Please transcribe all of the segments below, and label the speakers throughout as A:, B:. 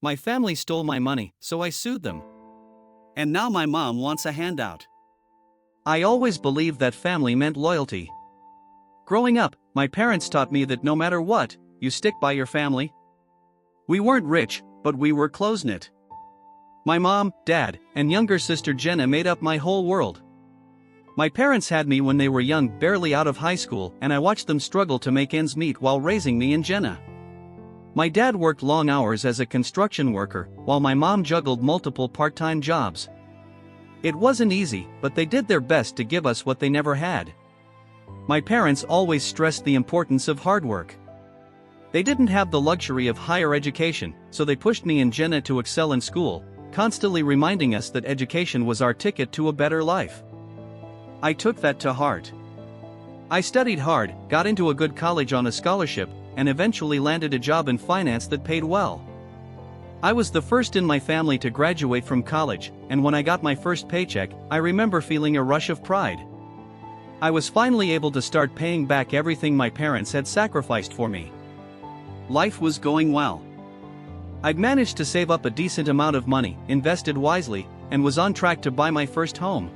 A: My family stole my money, so I sued them. And now my mom wants a handout. I always believed that family meant loyalty. Growing up, my parents taught me that no matter what, you stick by your family. We weren't rich, but we were close-knit. My mom, dad, and younger sister Jenna made up my whole world. My parents had me when they were young, barely out of high school, and I watched them struggle to make ends meet while raising me and Jenna. My dad worked long hours as a construction worker, while my mom juggled multiple part-time jobs. It wasn't easy, but they did their best to give us what they never had. My parents always stressed the importance of hard work. They didn't have the luxury of higher education, so they pushed me and Jenna to excel in school, constantly reminding us that education was our ticket to a better life. I took that to heart. I studied hard, got into a good college on a scholarship, and eventually landed a job in finance that paid well. I was the first in my family to graduate from college, and when I got my first paycheck, I remember feeling a rush of pride. I was finally able to start paying back everything my parents had sacrificed for me. Life was going well. I'd managed to save up a decent amount of money, invested wisely, and was on track to buy my first home.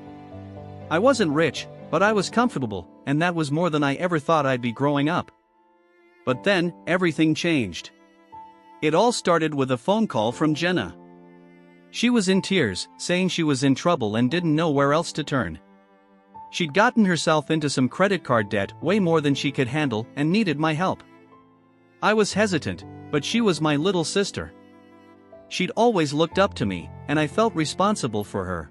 A: I wasn't rich, but I was comfortable, and that was more than I ever thought I'd be growing up. But then, everything changed. It all started with a phone call from Jenna. She was in tears, saying she was in trouble and didn't know where else to turn. She'd gotten herself into some credit card debt, way more than she could handle, and needed my help. I was hesitant, but she was my little sister. She'd always looked up to me, and I felt responsible for her.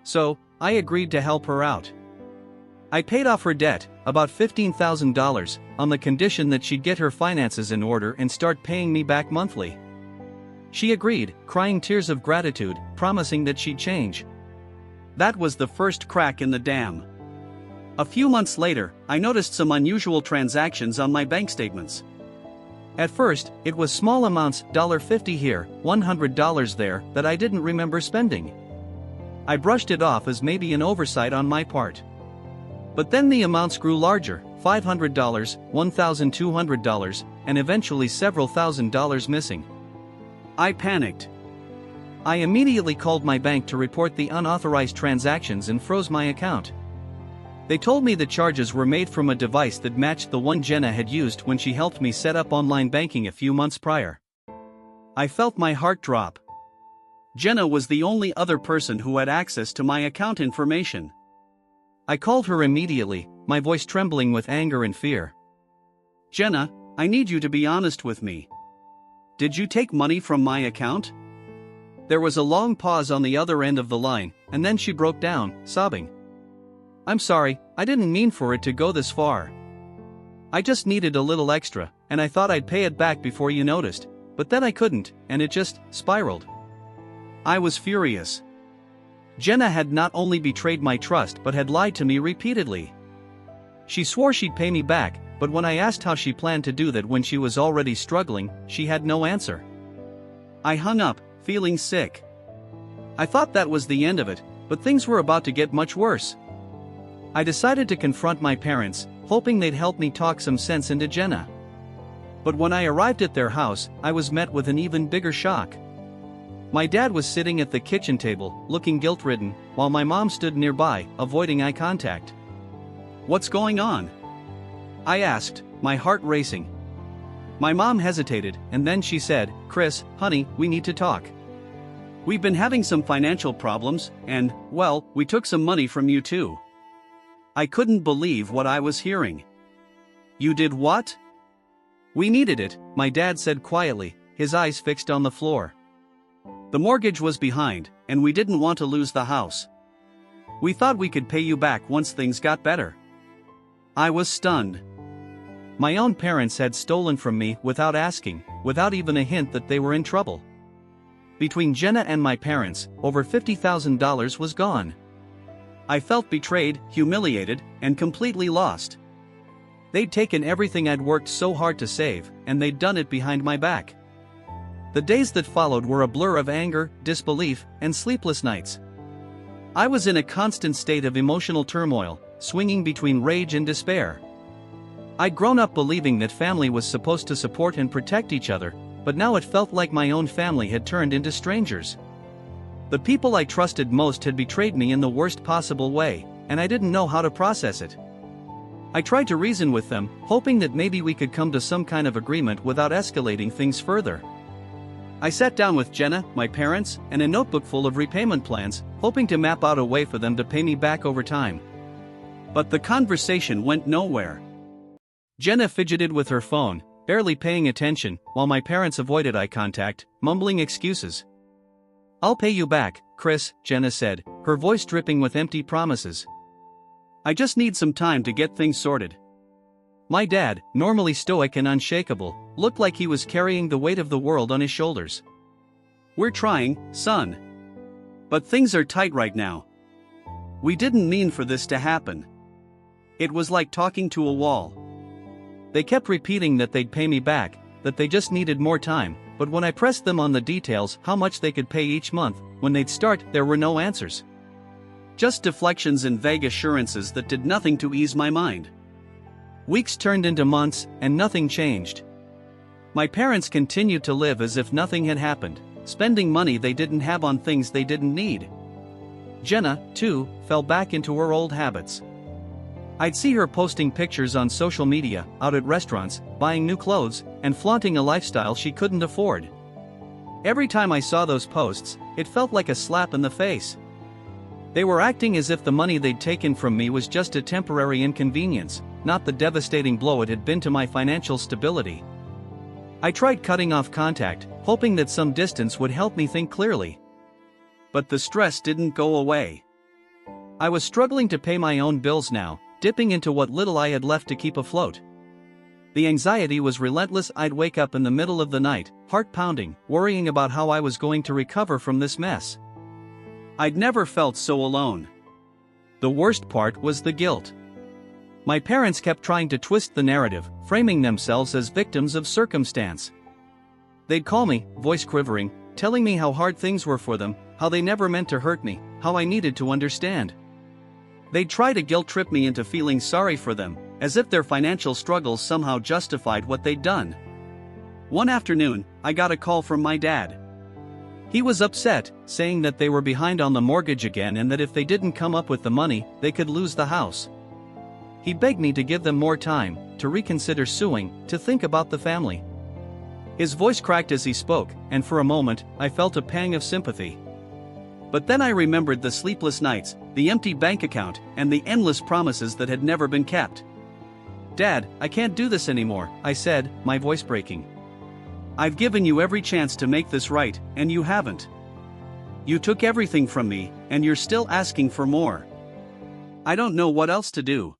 A: So, I agreed to help her out. I paid off her debt, about $15,000, on the condition that she'd get her finances in order and start paying me back monthly. She agreed, crying tears of gratitude, promising that she'd change. That was the first crack in the dam. A few months later, I noticed some unusual transactions on my bank statements. At first, it was small amounts, $50 here, $100 there, that I didn't remember spending. I brushed it off as maybe an oversight on my part. But then the amounts grew larger, $500, $1,200, and eventually several $1,000s missing. I panicked. I immediately called my bank to report the unauthorized transactions and froze my account. They told me the charges were made from a device that matched the one Jenna had used when she helped me set up online banking a few months prior. I felt my heart drop. Jenna was the only other person who had access to my account information. I called her immediately, my voice trembling with anger and fear. "Jenna, I need you to be honest with me. Did you take money from my account?" There was a long pause on the other end of the line, and then she broke down, sobbing. "I'm sorry, I didn't mean for it to go this far. I just needed a little extra, and I thought I'd pay it back before you noticed, but then I couldn't, and it just spiraled." I was furious. Jenna had not only betrayed my trust but had lied to me repeatedly. She swore she'd pay me back, but when I asked how she planned to do that when she was already struggling, she had no answer. I hung up, feeling sick. I thought that was the end of it, but things were about to get much worse. I decided to confront my parents, hoping they'd help me talk some sense into Jenna. But when I arrived at their house, I was met with an even bigger shock. My dad was sitting at the kitchen table, looking guilt-ridden, while my mom stood nearby, avoiding eye contact. "What's going on?" I asked, my heart racing. My mom hesitated, and then she said, "Chris, honey, we need to talk. We've been having some financial problems, and, well, we took some money from you too." I couldn't believe what I was hearing. "You did what?" "We needed it," my dad said quietly, his eyes fixed on the floor. "The mortgage was behind, and we didn't want to lose the house. We thought we could pay you back once things got better." I was stunned. My own parents had stolen from me without asking, without even a hint that they were in trouble. Between Jenna and my parents, over $50,000 was gone. I felt betrayed, humiliated, and completely lost. They'd taken everything I'd worked so hard to save, and they'd done it behind my back. The days that followed were a blur of anger, disbelief, and sleepless nights. I was in a constant state of emotional turmoil, swinging between rage and despair. I'd grown up believing that family was supposed to support and protect each other, but now it felt like my own family had turned into strangers. The people I trusted most had betrayed me in the worst possible way, and I didn't know how to process it. I tried to reason with them, hoping that maybe we could come to some kind of agreement without escalating things further. I sat down with Jenna, my parents, and a notebook full of repayment plans, hoping to map out a way for them to pay me back over time. But the conversation went nowhere. Jenna fidgeted with her phone, barely paying attention, while my parents avoided eye contact, mumbling excuses. "I'll pay you back, Chris," Jenna said, her voice dripping with empty promises. "I just need some time to get things sorted." My dad, normally stoic and unshakable, looked like he was carrying the weight of the world on his shoulders. "We're trying, son. But things are tight right now. We didn't mean for this to happen." It was like talking to a wall. They kept repeating that they'd pay me back, that they just needed more time, but when I pressed them on the details, how much they could pay each month, when they'd start, there were no answers. Just deflections and vague assurances that did nothing to ease my mind. Weeks turned into months, and nothing changed. My parents continued to live as if nothing had happened, spending money they didn't have on things they didn't need. Jenna, too, fell back into her old habits. I'd see her posting pictures on social media, out at restaurants, buying new clothes, and flaunting a lifestyle she couldn't afford. Every time I saw those posts, it felt like a slap in the face. They were acting as if the money they'd taken from me was just a temporary inconvenience, not the devastating blow it had been to my financial stability. I tried cutting off contact, hoping that some distance would help me think clearly. But the stress didn't go away. I was struggling to pay my own bills now, dipping into what little I had left to keep afloat. The anxiety was relentless. I'd wake up in the middle of the night, heart pounding, worrying about how I was going to recover from this mess. I'd never felt so alone. The worst part was the guilt. My parents kept trying to twist the narrative, framing themselves as victims of circumstance. They'd call me, voice quivering, telling me how hard things were for them, how they never meant to hurt me, how I needed to understand. They'd try to guilt trip me into feeling sorry for them, as if their financial struggles somehow justified what they'd done. One afternoon, I got a call from my dad. He was upset, saying that they were behind on the mortgage again and that if they didn't come up with the money, they could lose the house. He begged me to give them more time, to reconsider suing, to think about the family. His voice cracked as he spoke, and for a moment, I felt a pang of sympathy. But then I remembered the sleepless nights, the empty bank account, and the endless promises that had never been kept. "Dad, I can't do this anymore," I said, my voice breaking. "I've given you every chance to make this right, and you haven't. You took everything from me, and you're still asking for more. I don't know what else to do."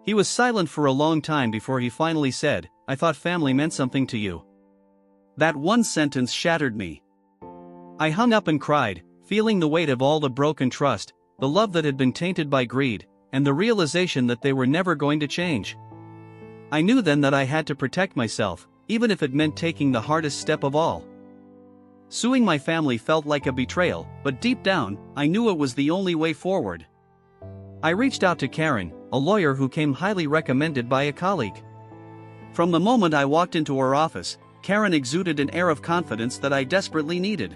A: He was silent for a long time before he finally said, "I thought family meant something to you." That one sentence shattered me. I hung up and cried, feeling the weight of all the broken trust, the love that had been tainted by greed, and the realization that they were never going to change. I knew then that I had to protect myself, even if it meant taking the hardest step of all. Suing my family felt like a betrayal, but deep down, I knew it was the only way forward. I reached out to Karen, a lawyer who came highly recommended by a colleague. From the moment I walked into her office, Karen exuded an air of confidence that I desperately needed.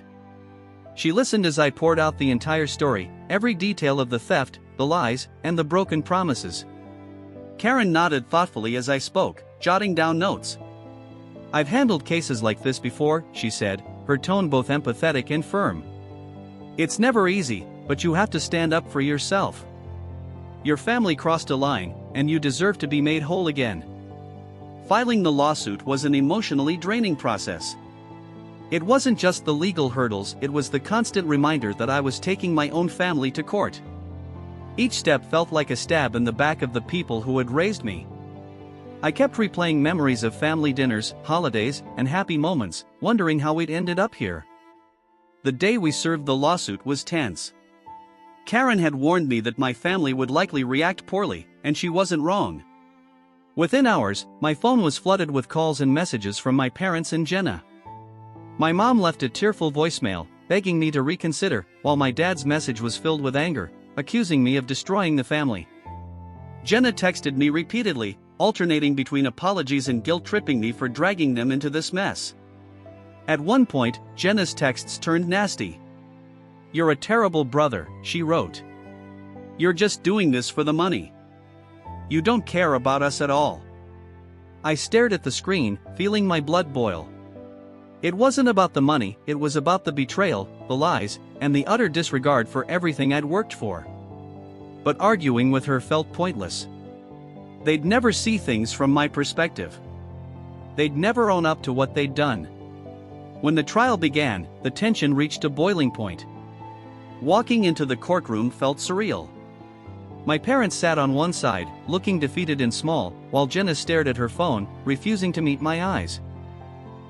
A: She listened as I poured out the entire story, every detail of the theft, the lies, and the broken promises. Karen nodded thoughtfully as I spoke, jotting down notes. "I've handled cases like this before," she said, her tone both empathetic and firm. "It's never easy, but you have to stand up for yourself. Your family crossed a line, and you deserve to be made whole again." Filing the lawsuit was an emotionally draining process. It wasn't just the legal hurdles, it was the constant reminder that I was taking my own family to court. Each step felt like a stab in the back of the people who had raised me. I kept replaying memories of family dinners, holidays, and happy moments, wondering how we'd ended up here. The day we served the lawsuit was tense. Karen had warned me that my family would likely react poorly, and she wasn't wrong. Within hours, my phone was flooded with calls and messages from my parents and Jenna. My mom left a tearful voicemail, begging me to reconsider, while my dad's message was filled with anger, accusing me of destroying the family. Jenna texted me repeatedly, alternating between apologies and guilt-tripping me for dragging them into this mess. At one point, Jenna's texts turned nasty. "You're a terrible brother," she wrote. "You're just doing this for the money. You don't care about us at all." I stared at the screen, feeling my blood boil. It wasn't about the money, it was about the betrayal, the lies, and the utter disregard for everything I'd worked for. But arguing with her felt pointless. They'd never see things from my perspective. They'd never own up to what they'd done. When the trial began, the tension reached a boiling point. Walking into the courtroom felt surreal. My parents sat on one side, looking defeated and small, while Jenna stared at her phone, refusing to meet my eyes.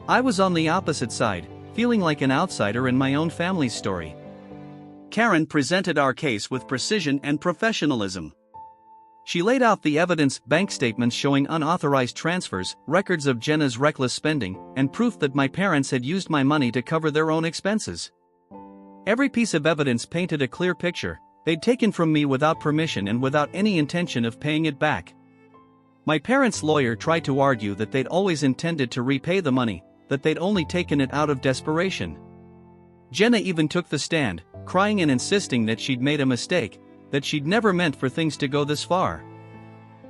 A: I was on the opposite side, feeling like an outsider in my own family's story. Karen presented our case with precision and professionalism. She laid out the evidence, bank statements showing unauthorized transfers, records of Jenna's reckless spending, and proof that my parents had used my money to cover their own expenses. Every piece of evidence painted a clear picture. They'd taken from me without permission and without any intention of paying it back. My parents' lawyer tried to argue that they'd always intended to repay the money, that they'd only taken it out of desperation. Jenna even took the stand, crying and insisting that she'd made a mistake, that she'd never meant for things to go this far.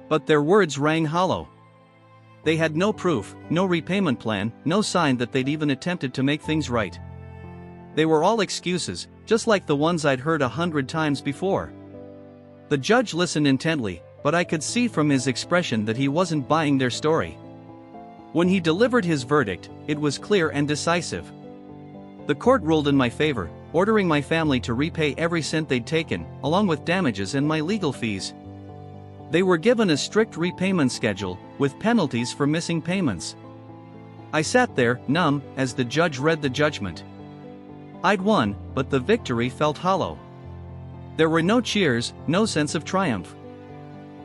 A: But their words rang hollow. They had no proof, no repayment plan, no sign that they'd even attempted to make things right. They were all excuses, just like the ones I'd heard 100 times before. The judge listened intently, but I could see from his expression that he wasn't buying their story. When he delivered his verdict, it was clear and decisive. The court ruled in my favor, ordering my family to repay every cent they'd taken, along with damages and my legal fees. They were given a strict repayment schedule, with penalties for missing payments. I sat there, numb, as the judge read the judgment. I'd won, but the victory felt hollow. There were no cheers, no sense of triumph.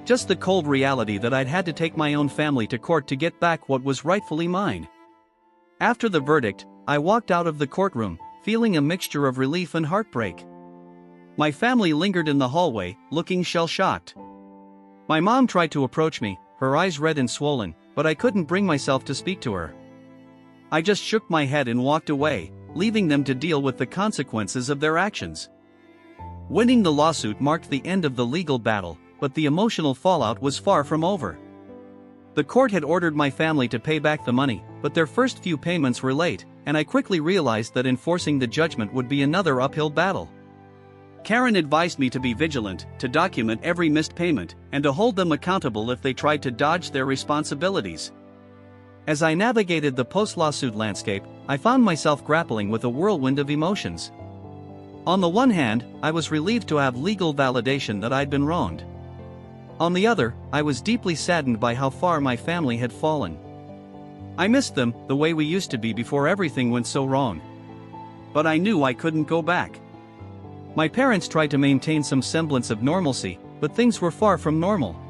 A: Just the cold reality that I'd had to take my own family to court to get back what was rightfully mine. After the verdict, I walked out of the courtroom, feeling a mixture of relief and heartbreak. My family lingered in the hallway, looking shell-shocked. My mom tried to approach me, her eyes red and swollen, but I couldn't bring myself to speak to her. I just shook my head and walked away, leaving them to deal with the consequences of their actions. Winning the lawsuit marked the end of the legal battle, but the emotional fallout was far from over. The court had ordered my family to pay back the money, but their first few payments were late, and I quickly realized that enforcing the judgment would be another uphill battle. Karen advised me to be vigilant, to document every missed payment, and to hold them accountable if they tried to dodge their responsibilities. As I navigated the post-lawsuit landscape, I found myself grappling with a whirlwind of emotions. On the one hand, I was relieved to have legal validation that I'd been wronged. On the other, I was deeply saddened by how far my family had fallen. I missed them, the way we used to be before everything went so wrong. But I knew I couldn't go back. My parents tried to maintain some semblance of normalcy, but things were far from normal.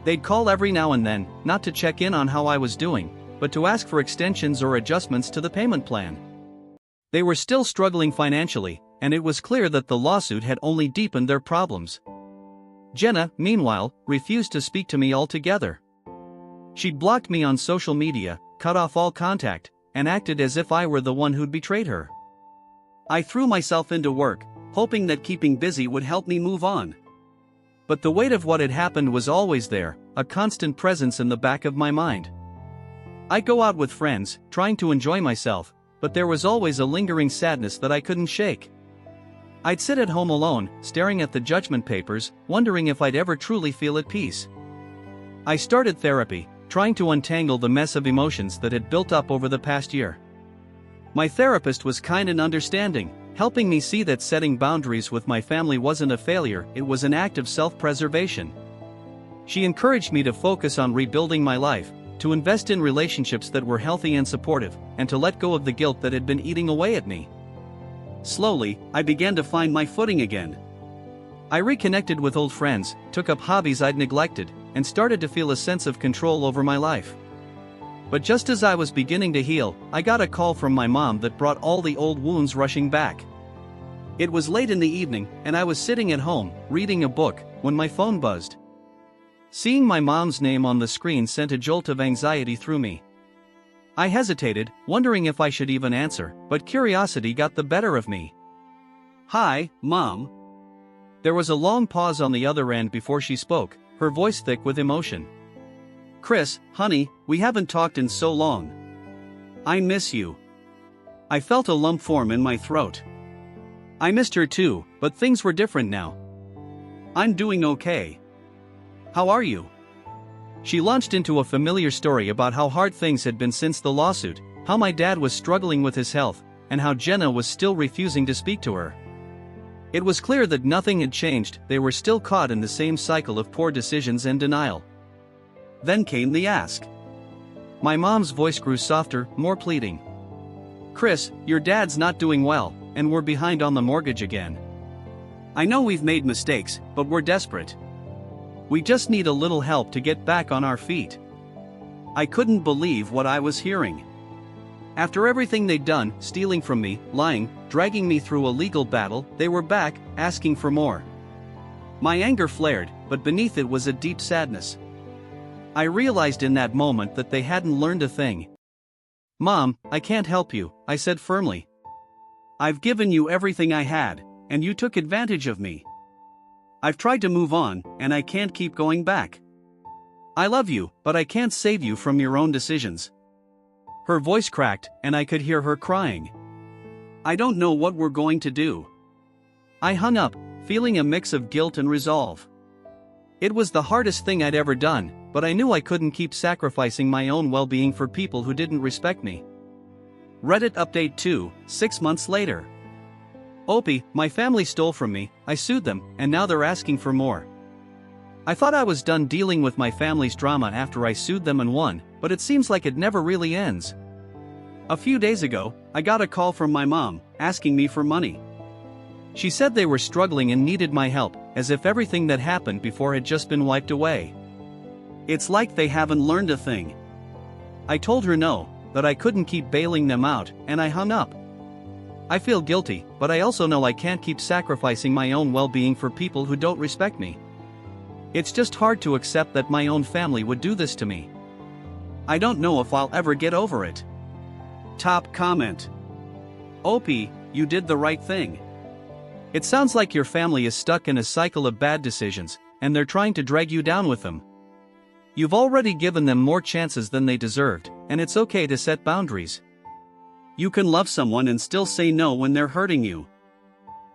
A: They'd call every now and then, not to check in on how I was doing, but to ask for extensions or adjustments to the payment plan. They were still struggling financially, and it was clear that the lawsuit had only deepened their problems. Jenna, meanwhile, refused to speak to me altogether. She'd blocked me on social media, cut off all contact, and acted as if I were the one who'd betrayed her. I threw myself into work, hoping that keeping busy would help me move on. But the weight of what had happened was always there, a constant presence in the back of my mind. I'd go out with friends, trying to enjoy myself, but there was always a lingering sadness that I couldn't shake. I'd sit at home alone, staring at the judgment papers, wondering if I'd ever truly feel at peace. I started therapy, trying to untangle the mess of emotions that had built up over the past year. My therapist was kind and understanding, helping me see that setting boundaries with my family wasn't a failure, it was an act of self-preservation. She encouraged me to focus on rebuilding my life, to invest in relationships that were healthy and supportive, and to let go of the guilt that had been eating away at me. Slowly, I began to find my footing again. I reconnected with old friends, took up hobbies I'd neglected, and started to feel a sense of control over my life. But just as I was beginning to heal, I got a call from my mom that brought all the old wounds rushing back. It was late in the evening, and I was sitting at home, reading a book, when my phone buzzed. Seeing my mom's name on the screen sent a jolt of anxiety through me. I hesitated, wondering if I should even answer, but curiosity got the better of me. "Hi, Mom." There was a long pause on the other end before she spoke, her voice thick with emotion. "Chris, honey, we haven't talked in so long. I miss you." I felt a lump form in my throat. I missed her too, but things were different now. "I'm doing okay. How are you?" She launched into a familiar story about how hard things had been since the lawsuit, how my dad was struggling with his health, and how Jenna was still refusing to speak to her. It was clear that nothing had changed, they were still caught in the same cycle of poor decisions and denial. Then came the ask. My mom's voice grew softer, more pleading. "Chris, your dad's not doing well, and we're behind on the mortgage again. I know we've made mistakes, but we're desperate. We just need a little help to get back on our feet." I couldn't believe what I was hearing. After everything they'd done, stealing from me, lying, dragging me through a legal battle, they were back, asking for more. My anger flared, but beneath it was a deep sadness. I realized in that moment that they hadn't learned a thing. "Mom, I can't help you," I said firmly. "I've given you everything I had, and you took advantage of me. I've tried to move on, and I can't keep going back. I love you, but I can't save you from your own decisions." Her voice cracked, and I could hear her crying. "I don't know what we're going to do." I hung up, feeling a mix of guilt and resolve. It was the hardest thing I'd ever done, but I knew I couldn't keep sacrificing my own well-being for people who didn't respect me. Reddit update 2, 6 months later. Opie, my family stole from me, I sued them, and now they're asking for more. I thought I was done dealing with my family's drama after I sued them and won, but it seems like it never really ends. A few days ago, I got a call from my mom, asking me for money. She said they were struggling and needed my help, as if everything that happened before had just been wiped away. It's like they haven't learned a thing. I told her no, that I couldn't keep bailing them out, and I hung up. I feel guilty, but I also know I can't keep sacrificing my own well-being for people who don't respect me. It's just hard to accept that my own family would do this to me. I don't know if I'll ever get over it. Top comment. Opie, you did the right thing. It sounds like your family is stuck in a cycle of bad decisions, and they're trying to drag you down with them. You've already given them more chances than they deserved, and it's okay to set boundaries. You can love someone and still say no when they're hurting you.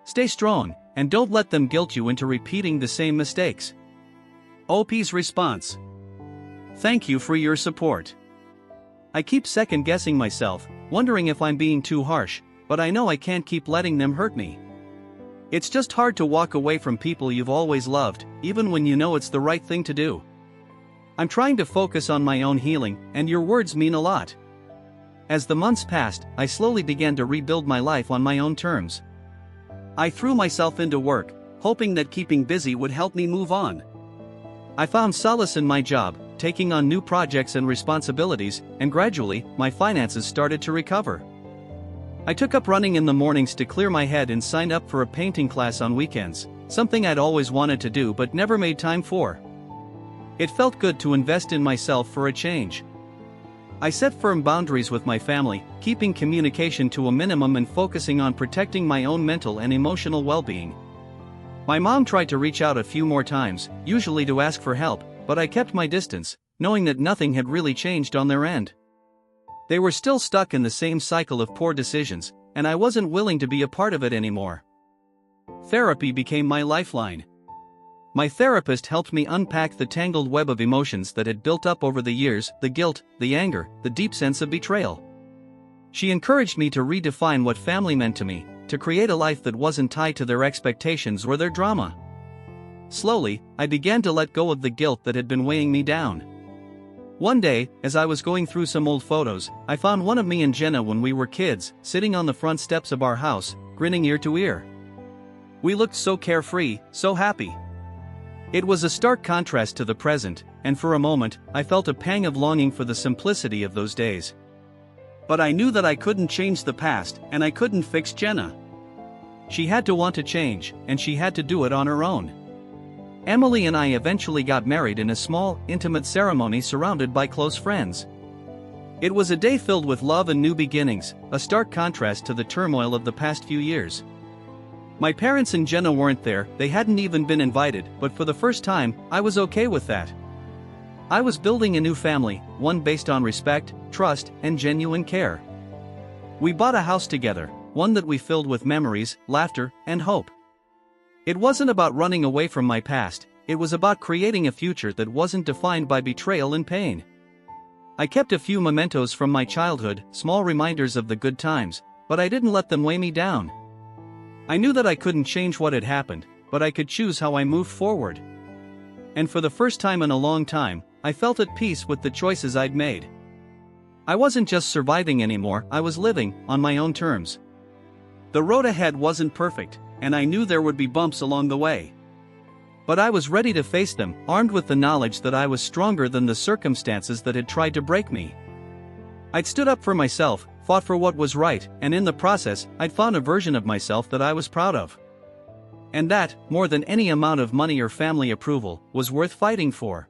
A: Stay strong, and don't let them guilt you into repeating the same mistakes. Opie's response. Thank you for your support. I keep second-guessing myself, wondering if I'm being too harsh, but I know I can't keep letting them hurt me. It's just hard to walk away from people you've always loved, even when you know it's the right thing to do. I'm trying to focus on my own healing, and your words mean a lot. As the months passed, I slowly began to rebuild my life on my own terms. I threw myself into work, hoping that keeping busy would help me move on. I found solace in my job, taking on new projects and responsibilities, and gradually, my finances started to recover. I took up running in the mornings to clear my head and signed up for a painting class on weekends, something I'd always wanted to do but never made time for. It felt good to invest in myself for a change. I set firm boundaries with my family, keeping communication to a minimum and focusing on protecting my own mental and emotional well-being. My mom tried to reach out a few more times, usually to ask for help, but I kept my distance, knowing that nothing had really changed on their end. They were still stuck in the same cycle of poor decisions, and I wasn't willing to be a part of it anymore. Therapy became my lifeline. My therapist helped me unpack the tangled web of emotions that had built up over the years, the guilt, the anger, the deep sense of betrayal. She encouraged me to redefine what family meant to me, to create a life that wasn't tied to their expectations or their drama. Slowly, I began to let go of the guilt that had been weighing me down. One day, as I was going through some old photos, I found one of me and Jenna when we were kids, sitting on the front steps of our house, grinning ear to ear. We looked so carefree, so happy. It was a stark contrast to the present, and for a moment, I felt a pang of longing for the simplicity of those days. But I knew that I couldn't change the past, and I couldn't fix Jenna. She had to want to change, and she had to do it on her own. Emily and I eventually got married in a small, intimate ceremony surrounded by close friends. It was a day filled with love and new beginnings, a stark contrast to the turmoil of the past few years. My parents and Jenna weren't there, they hadn't even been invited, but for the first time, I was okay with that. I was building a new family, one based on respect, trust, and genuine care. We bought a house together, one that we filled with memories, laughter, and hope. It wasn't about running away from my past, it was about creating a future that wasn't defined by betrayal and pain. I kept a few mementos from my childhood, small reminders of the good times, but I didn't let them weigh me down. I knew that I couldn't change what had happened, but I could choose how I moved forward. And for the first time in a long time, I felt at peace with the choices I'd made. I wasn't just surviving anymore, I was living on my own terms. The road ahead wasn't perfect, and I knew there would be bumps along the way. But I was ready to face them, armed with the knowledge that I was stronger than the circumstances that had tried to break me. I'd stood up for myself, fought for what was right, and in the process, I'd found a version of myself that I was proud of. And that, more than any amount of money or family approval, was worth fighting for.